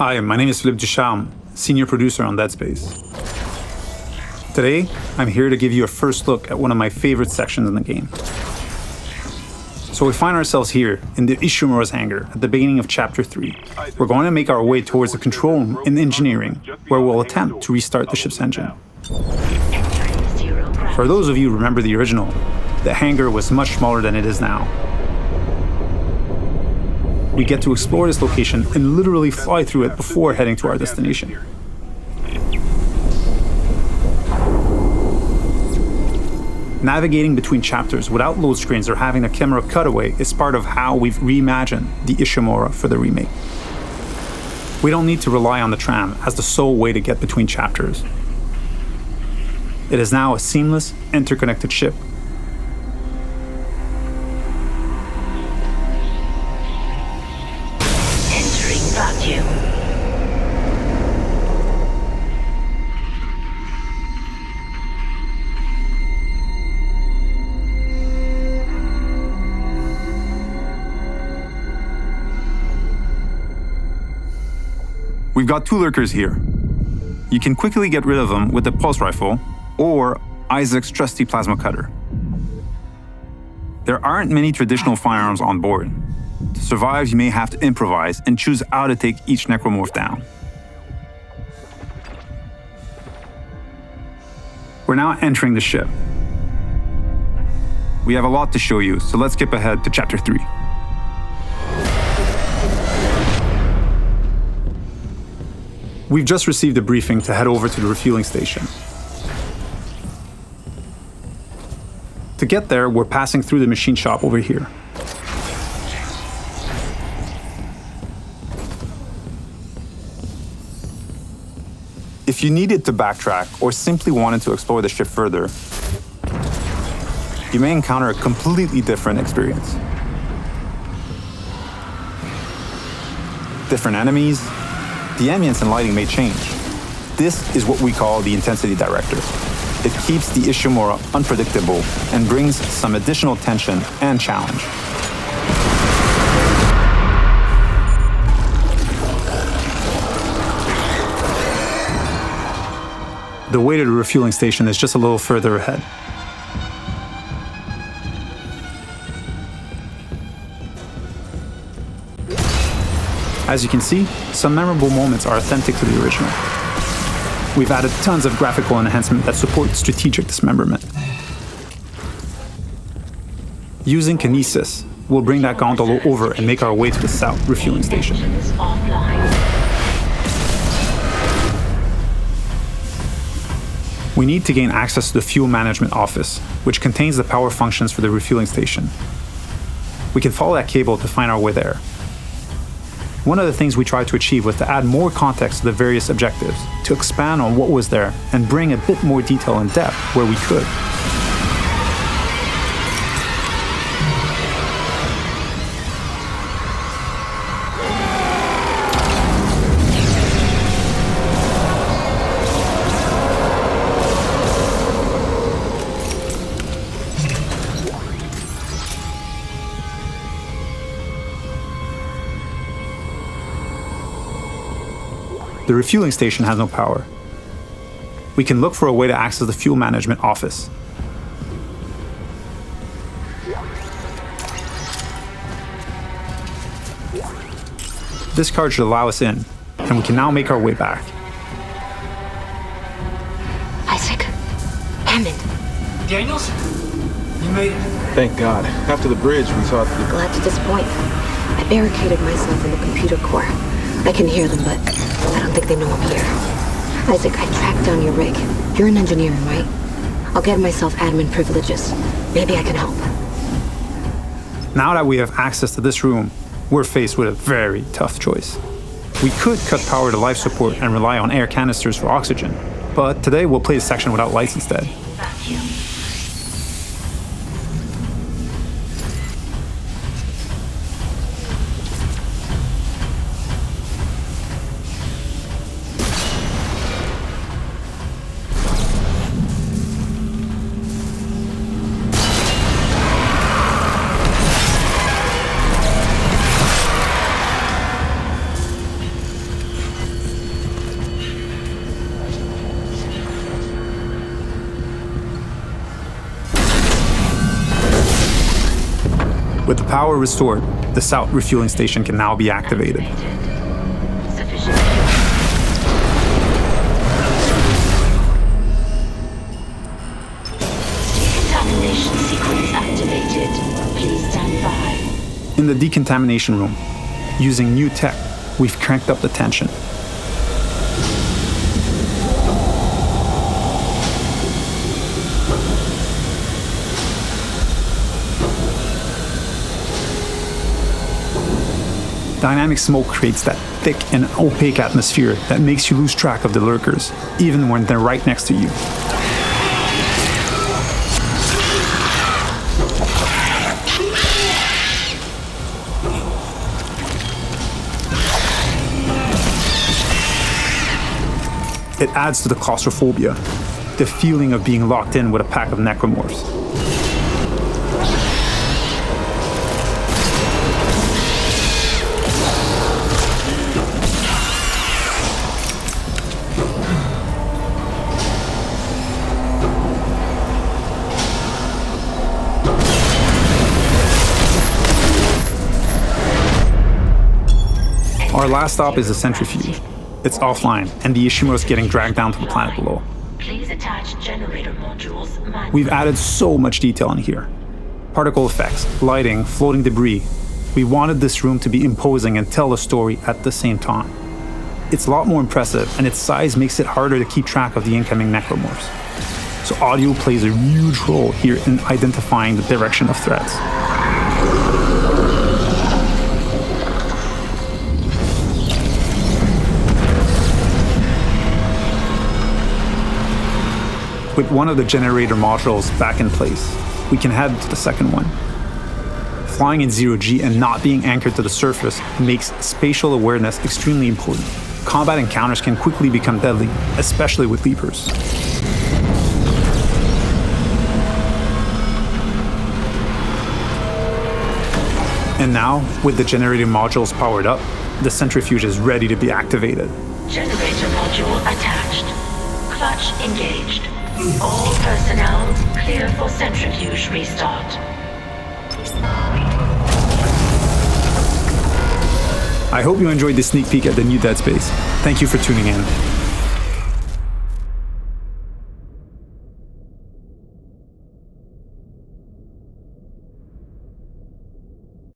Hi, my name is Philippe Ducharme, senior producer on Dead Space. Today, I'm here to give you a first look at one of my favorite sections in the game. So we find ourselves here in the Ishimura's hangar at the beginning of Chapter 3. We're going to make our way towards the control room in engineering, where we'll attempt to restart the ship's engine. For those of you who remember the original, the hangar was much smaller than it is now. We get to explore this location and literally fly through it before heading to our destination. Navigating between chapters without load screens or having a camera cutaway is part of how we've reimagined the Ishimura for the remake. We don't need to rely on the tram as the sole way to get between chapters. It is now a seamless, interconnected ship. Entering vacuum. We've got two lurkers here. You can quickly get rid of them with the pulse rifle or Isaac's trusty plasma cutter. There aren't many traditional firearms on board. To survive, you may have to improvise and choose how to take each necromorph down. We're now entering the ship. We have a lot to show you, so let's skip ahead to Chapter 3. We've just received a briefing to head over to the refueling station. To get there, we're passing through the machine shop over here. If you needed to backtrack or simply wanted to explore the ship further, you may encounter a completely different experience. Different enemies, the ambience and lighting may change. This is what we call the intensity director. It keeps the Ishimura unpredictable and brings some additional tension and challenge. The way to the refueling station is just a little further ahead. As you can see, some memorable moments are authentic to the original. We've added tons of graphical enhancement that support strategic dismemberment. Using kinesis, we'll bring that gondola over and make our way to the south refueling station. We need to gain access to the fuel management office, which contains the power functions for the refueling station. We can follow that cable to find our way there. One of the things we tried to achieve was to add more context to the various objectives, to expand on what was there and bring a bit more detail and depth where we could. The refueling station has no power. We can look for a way to access the fuel management office. This card should allow us in, and we can now make our way back. Isaac. Hammond. Daniels? You made it. Thank God. After the bridge, we thought... Glad to disappoint. I barricaded myself in the computer core. I can hear them, but I don't think they know I'm here. Isaac, I tracked down your rig. You're an engineer, right? I'll get myself admin privileges. Maybe I can help. Now that we have access to this room, we're faced with a very tough choice. We could cut power to life support and rely on air canisters for oxygen, but today we'll play the section without lights instead. Vacuum. With the power restored, the south refueling station can now be activated. Sufficient decontamination sequence activated. Please stand by. In the decontamination room, using new tech, we've cranked up the tension. Dynamic smoke creates that thick and opaque atmosphere that makes you lose track of the lurkers, even when they're right next to you. It adds to the claustrophobia, the feeling of being locked in with a pack of necromorphs. Our last stop is the centrifuge. It's offline, and the Ishimura is getting dragged down to the planet below. Please attach generator modules manually. We've added so much detail in here. Particle effects, lighting, floating debris. We wanted this room to be imposing and tell a story at the same time. It's a lot more impressive, and its size makes it harder to keep track of the incoming necromorphs. So audio plays a huge role here in identifying the direction of threats. With one of the generator modules back in place, we can head to the second one. Flying in zero-G and not being anchored to the surface makes spatial awareness extremely important. Combat encounters can quickly become deadly, especially with leapers. And now, with the generator modules powered up, the centrifuge is ready to be activated. Generator module attached. Clutch engaged. All personnel clear for centrifuge restart. I hope you enjoyed this sneak peek at the new Dead Space. Thank you for tuning in.